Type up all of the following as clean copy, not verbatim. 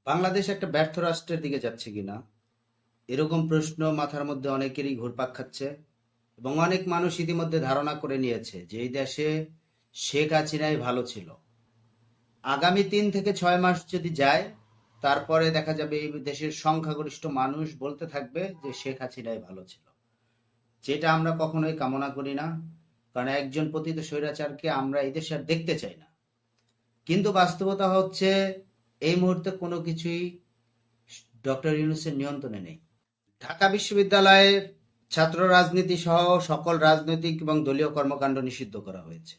বাংলাদেশ একটা ব্যর্থ রাষ্ট্রের দিকে যাচ্ছে কিনা এরকম প্রশ্ন মাথার মধ্যে অনেকেরই ঘুরপাক খাচ্ছে এবং অনেক মানুষ ইতিমধ্যে ধারণা করে নিয়েছে যে এই দেশে শেখ হাসিনাই ভালো ছিল। আগামী 3 থেকে 6 মাস যদি যায়, তারপরে দেখা যাবে এই দেশের সংখ্যাগরিষ্ঠ মানুষ বলতে থাকবে যে শেখ হাসিনাই ভালো ছিল, যেটা আমরা কখনোই কামনা করি না। কারণ একজন পতিত স্বৈরাচারকে আমরা এই দেশে আর দেখতে চাই না। কিন্তু বাস্তবতা হচ্ছে এই মুহূর্তে কোনো কিছুই ডক্টর ইউনূসের নিয়ন্ত্রণে নেই। ঢাকা বিশ্ববিদ্যালয়ের ছাত্র রাজনীতি সহ সকল রাজনৈতিক এবং দলীয় কর্মকাণ্ড নিষিদ্ধ করা হয়েছে।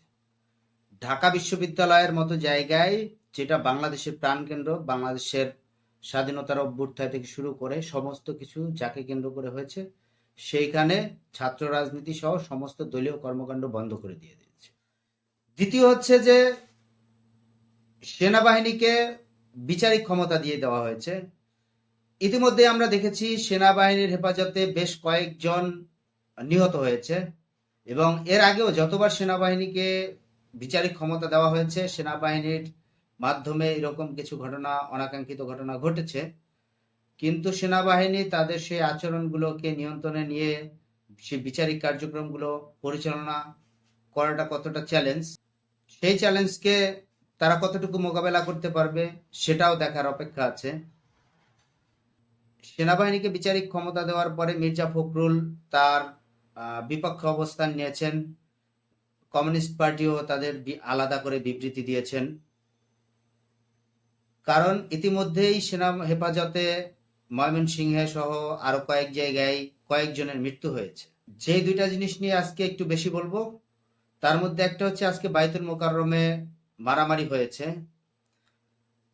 ঢাকা বিশ্ববিদ্যালয়ের মতো জায়গায়, যেটা বাংলাদেশের প্রাণকেন্দ্র, বাংলাদেশের স্বাধীনতার অভ্যুত্থান থেকে শুরু করে সমস্ত কিছু যাকে কেন্দ্র করে হয়েছে, সেইখানে ছাত্র রাজনীতি সহ সমস্ত দলীয় কর্মকাণ্ড বন্ধ করে দিয়ে দিয়েছে। দ্বিতীয় হচ্ছে যে সেনাবাহিনীকে বিচারিক ক্ষমতা দিয়ে দেওয়া হয়েছে। ইতিমধ্যে আমরা দেখেছি সেনাবাহিনীর হেফাজতে বেশ কয়েকজন নিহত হয়েছে এবং এর আগেও যতবার সেনাবাহিনীকে বিচারিক ক্ষমতা দেওয়া হয়েছে, সেনাবাহিনীর মাধ্যমে এরকম কিছু ঘটনা, অনাকাঙ্ক্ষিত ঘটনা ঘটেছে। কিন্তু সেনাবাহিনী তাদের সেই আচরণগুলোকে নিয়ন্ত্রণে নিয়ে সেই বিচারিক কার্যক্রমগুলো পরিচালনা করাটা কতটা চ্যালেঞ্জ, সেই চ্যালেঞ্জকে তারা কতটুকু মোকাবেলা করতে পারবে সেটাও দেখার অপেক্ষা আছে। সেনাবাহিনীকে বিচারিক ক্ষমতা দেওয়ার পরে মির্জা ফখরুল তার বিপক্ষে অবস্থান নিয়েছেন। কমিউনিস্ট পার্টিও তাদের আলাদা করে বিবৃতি দিয়েছেন। কারণ ইতিমধ্যেই সেনা হেফাজতে ময়মনসিংহে সহ আরো কয়েক জায়গায় কয়েকজনের মৃত্যু হয়েছে। যে দুইটা জিনিস নিয়ে আজকে একটু বেশি বলবো, তার মধ্যে একটা হচ্ছে আজকে বাইতুল মোকাররমে মারামারি হয়েছে।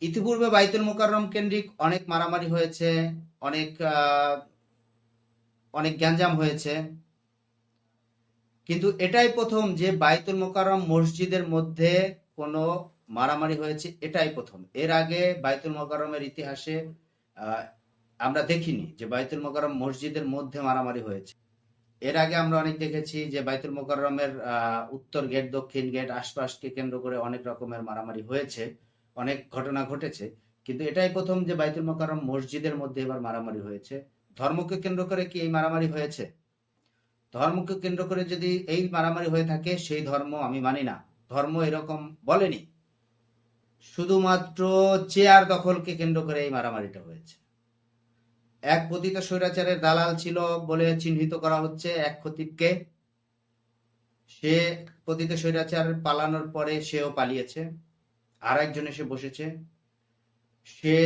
ইতিপূর্বে বাইতুল মোকাররম কেন্দ্রিক অনেক মারামারি হয়েছে, অনেক অনেক গ্যাঞ্জাম হয়েছে, কিন্তু এটাই প্রথম যে বাইতুল মোকাররম মসজিদের মধ্যে কোনো মারামারি হয়েছে, এটাই প্রথম। এর আগে বাইতুল মোকাররমের ইতিহাসে আহ, আমরা দেখিনি যে বাইতুল মোকাররম মসজিদের মধ্যে মারামারি হয়েছে। এর আগে আমরা অনেক দেখেছি যে বাইতুল মোকাররমের উত্তর গেট, দক্ষিণ গেট, আশপাশকে কেন্দ্র করে অনেক রকমের মারামারি হয়েছে, অনেক ঘটনা ঘটেছে। কিন্তু এটাই প্রথম যে বাইতুল মোকাররম মসজিদের মধ্যে এবার মারামারি হয়েছে। ধর্মকে কেন্দ্র করে কি এই মারামারি হয়েছে? ধর্মকে কেন্দ্র করে যদি এই মারামারি হয়ে থাকে, সেই ধর্ম আমি মানি না। ধর্ম এরকম বলেনি। শুধুমাত্র চেয়ার দখলকে কেন্দ্র করে এই মারামারিটা হয়েছে। এক পতিত স্বৈরাচারের দালাল ছিল বলে চিহ্নিত করা হচ্ছে এক খতিবকে। সে পতিত স্বৈরাচার পালানোর পরে সেও পালিয়েছে, আর একজন এসে বসেছে। সে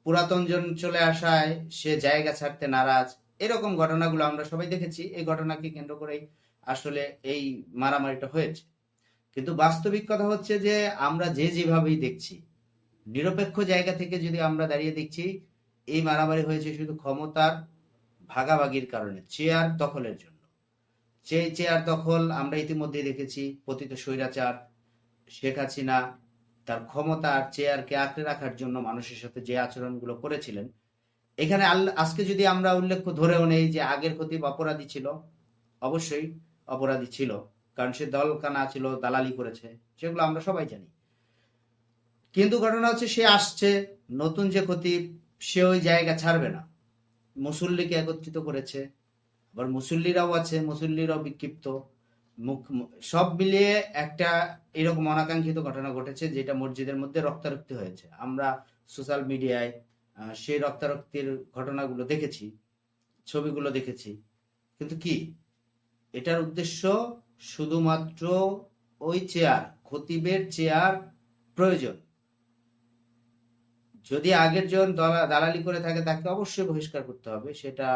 পুরাতন জন চলে আসায় সে জায়গা ছাড়তে নারাজ। এরকম ঘটনাগুলো আমরা সবাই দেখেছি। এই ঘটনাকে কেন্দ্র করেই আসলে এই মারামারিটা হয়েছে। কিন্তু বাস্তবিক কথা হচ্ছে যে আমরা যে যেভাবেই দেখছি, নিরপেক্ষ জায়গা থেকে যদি আমরা দাঁড়িয়ে দেখছি, এই মারামারি হয়েছে শুধু ক্ষমতার ভাগাভাগির কারণে, চেয়ার দখলের জন্য। সেই চেয়ার দখল আমরা ইতিমধ্যে দেখেছি। পতিত স্বৈরাচার শেখ হাসিনা তার ক্ষমতা আর চেয়ারকে আঁকড়ে রাখার জন্য মানুষের সাথে যে আচরণগুলো করেছিলেন, এখানে আজকে যদি আমরা উল্লেখ ধরেও নেই যে আগের খতিব অপরাধী ছিল, অবশ্যই অপরাধী ছিল, কারণ সে দলকানা ছিল, দালালি করেছে, সেগুলো আমরা সবাই জানি। কিন্তু ঘটনা হচ্ছে সে আসছে, নতুন যে খতিব, সে ওই জায়গা ছাড়বে না। মুসল্লিকে একত্রিত করেছে, আবার মুসল্লিরাও আছে, মুসল্লিরাও বিক্ষিপ্ত। সব মিলিয়ে একটা এরকম অনাকাঙ্ক্ষিত ঘটনা ঘটেছে, যেটা মসজিদের মধ্যে রক্তারক্তি হয়েছে। আমরা সোশ্যাল মিডিয়ায় সেই রক্তারক্তির ঘটনাগুলো দেখেছি, ছবিগুলো দেখেছি। কিন্তু কি এটার উদ্দেশ্য? শুধুমাত্র ওই চেয়ার, খতিবের চেয়ার প্রয়োজন। যদি আগের জন দালালি করে থাকে, তাকে অবশ্যই বহিষ্কার করতে হবে। সেটা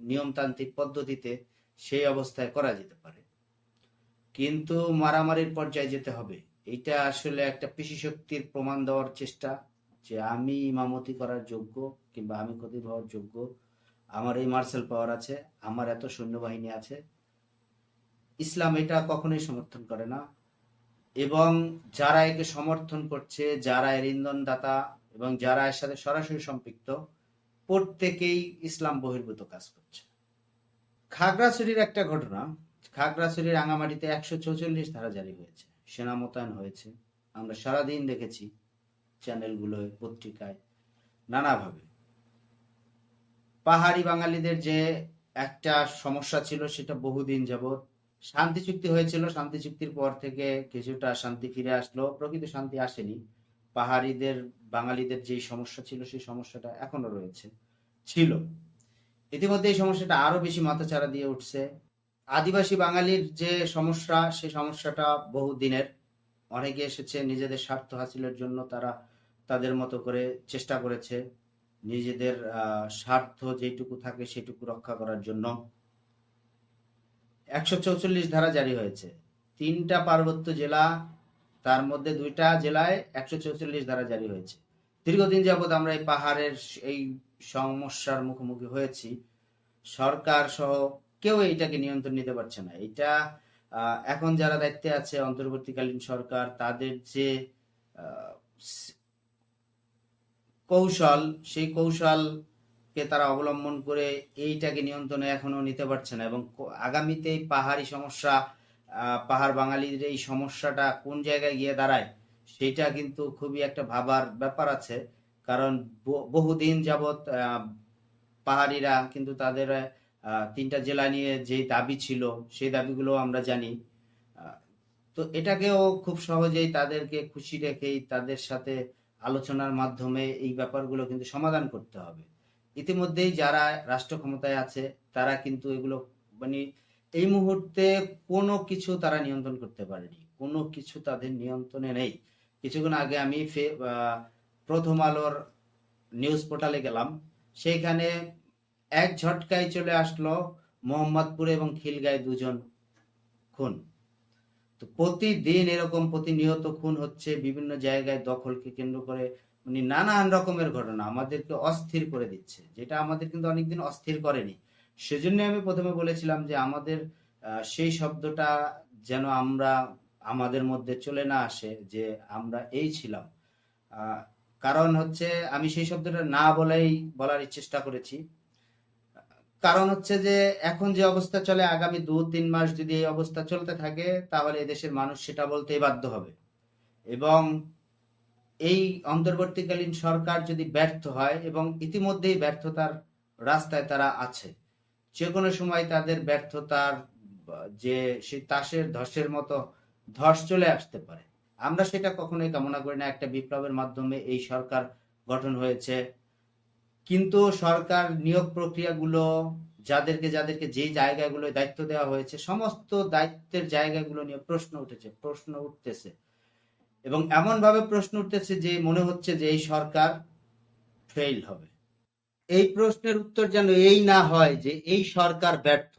নিয়মতান্ত্রিক পদ্ধতিতে সেই অবস্থায় করা যেতে পারে, কিন্তু মারামারির পর্যায়ে যেতে হবে, এটা আসলে একটা পেশি শক্তির প্রমাণ দেওয়ার চেষ্টা যে আমি ইমামতি করার যোগ্য, কিংবা আমি খতিব হওয়ার যোগ্য, আমার এই মার্শাল পাওয়ার আছে, আমার এত সৈন্যবাহিনী আছে। ইসলাম এটা কখনোই সমর্থন করে না। এবং যারা একে সমর্থন করছে, যারা এর ইন্ধনদাতা এবং যারা এর সাথে সরাসরি সম্পৃক্ত, প্রত্যেকেই ইসলাম বহির্ভূত কাজ করছে। খাগড়াছড়ির একটা ঘটনা। খাগড়াছড়ির রাঙামাটিতে 144 ধারা জারি হয়েছে, সেনা মোতায়েন হয়েছে। আমরা সারাদিন দেখেছি চ্যানেলগুলোয়, পত্রিকায়, নানাভাবে। পাহাড়ি বাঙালিদের যে একটা সমস্যা ছিল সেটা বহুদিন যাবৎ, শান্তি চুক্তি হয়েছিল, শান্তি চুক্তির পর থেকে কিছুটা শান্তি ফিরে আসলো, প্রকৃত শান্তি আসেনি। পাহাড়িদের বাঙালিদের যে সমস্যা ছিল সেই সমস্যাটা এখনো রয়েছে, ছিল। ইতিমধ্যে এই সমস্যাটা আরো বেশি মাথাচাড়া দিয়ে উঠছে। আদিবাসী বাঙালির যে সমস্যা, সেই সমস্যাটা বহুদিনের। অনেকে এসেছে নিজেদের স্বার্থ হাসিলের জন্য, তারা তাদের মতো করে চেষ্টা করেছে নিজেদের স্বার্থ যেটুকু থাকে সেটুকু রক্ষা করার জন্য। 144 ধারা জারি হয়েছে, 3টা পার্বত্য জেলা, তার মধ্যে 2টা জেলায় 144 ধারা জারি হয়েছে। দীর্ঘদিন যাবৎ আমরা এই পাহাড়ের এই সমস্যার মুখোমুখি হয়েছি। সরকার সহ কেউ এইটাকে নিয়ন্ত্রণ নিতে পারছে না। এটা এখন যারা দায়িত্বে আছে, অন্তর্বর্তীকালীন সরকার, তাদের যে কৌশল, সেই কৌশলকে তারা অবলম্বন করে এইটাকে নিয়ন্ত্রণে এখনো নিতে পারছে না। এবং আগামীতে এই পাহাড়ি সমস্যা, পাহাড় বাঙালির এই সমস্যাটা কোন জায়গায় গিয়ে দাঁড়ায় সেটা কিন্তু খুবই একটা ভাবার ব্যাপার আছে। কারণ বহুদিন যাবৎ পাহাড়িরা কিন্তু তাদের 3টা জেলা নিয়ে যে দাবি ছিল সেই দাবিগুলো আমরা জানি। তো এটাকেও খুব সহজেই তাদেরকে খুশি রেখেই তাদের সাথে আলোচনার মাধ্যমে এই ব্যাপারগুলো কিন্তু সমাধান করতে হবে। ইতিমধ্যেই যারা রাষ্ট্র ক্ষমতায় আছে তারা কিন্তু এগুলো মানে এই মুহূর্তে কোনো কিছু তারা নিয়ন্ত্রণ করতে পারেনি, কোনো কিছু তাদের নিয়ন্ত্রণে নেই। কিছুক্ষণ আগে আমি প্রথম আলোর নিউজ পোর্টালে গেলাম, সেইখানে এক ঝটকায় চলে আসলো মোহাম্মদপুরে এবং খিলগাঁয়ে 2জন খুন। তো প্রতিদিন এরকম প্রতিনিয়ত খুন হচ্ছে, বিভিন্ন জায়গায় দখলকে কেন্দ্র করে মানে নানান রকমের ঘটনা আমাদেরকে অস্থির করে দিচ্ছে, যেটা আমাদের কিন্তু অনেকদিন অস্থির করেনি। সেজন্য আমি প্রথমে বলেছিলাম যে আমাদের সেই শব্দটা যেন আমাদের মধ্যে চলে না আসে যে আমরা এই ছিলাম। কারণ হচ্ছে আমি সেই শব্দটা না বলার চেষ্টা করেছি। কারণ হচ্ছে যে এখন যে অবস্থা চলে, আগামী 2-3 মাস যদি এই অবস্থা চলতে থাকে তাহলে এদেশের মানুষ সেটা বলতেই বাধ্য হবে। এবং এই অন্তর্বর্তীকালীন সরকার যদি ব্যর্থ হয়, এবং ইতিমধ্যেই ব্যর্থতার রাস্তায় তারা আছে, যে কোনো সময় তাদের ব্যর্থতার যে সেই তাসের ধসের মতো ধস চলে আসতে পারে। আমরা সেটা কখনোই কামনা করি না। একটা বিপ্লবের মাধ্যমে এই সরকার গঠন হয়েছে, কিন্তু সরকার নিয়োগ প্রক্রিয়াগুলো যাদেরকে যাদেরকে যে জায়গাগুলো দায়িত্ব দেওয়া হয়েছে, সমস্ত দায়িত্বের জায়গাগুলো নিয়ে প্রশ্ন উঠতেছে, এবং এমন ভাবে প্রশ্ন উঠতেছে যে মনে হচ্ছে যে এই সরকার ফেল হবে। এই প্রশ্নের উত্তর যেন এই না হয় যে এই সরকার ব্যর্থ।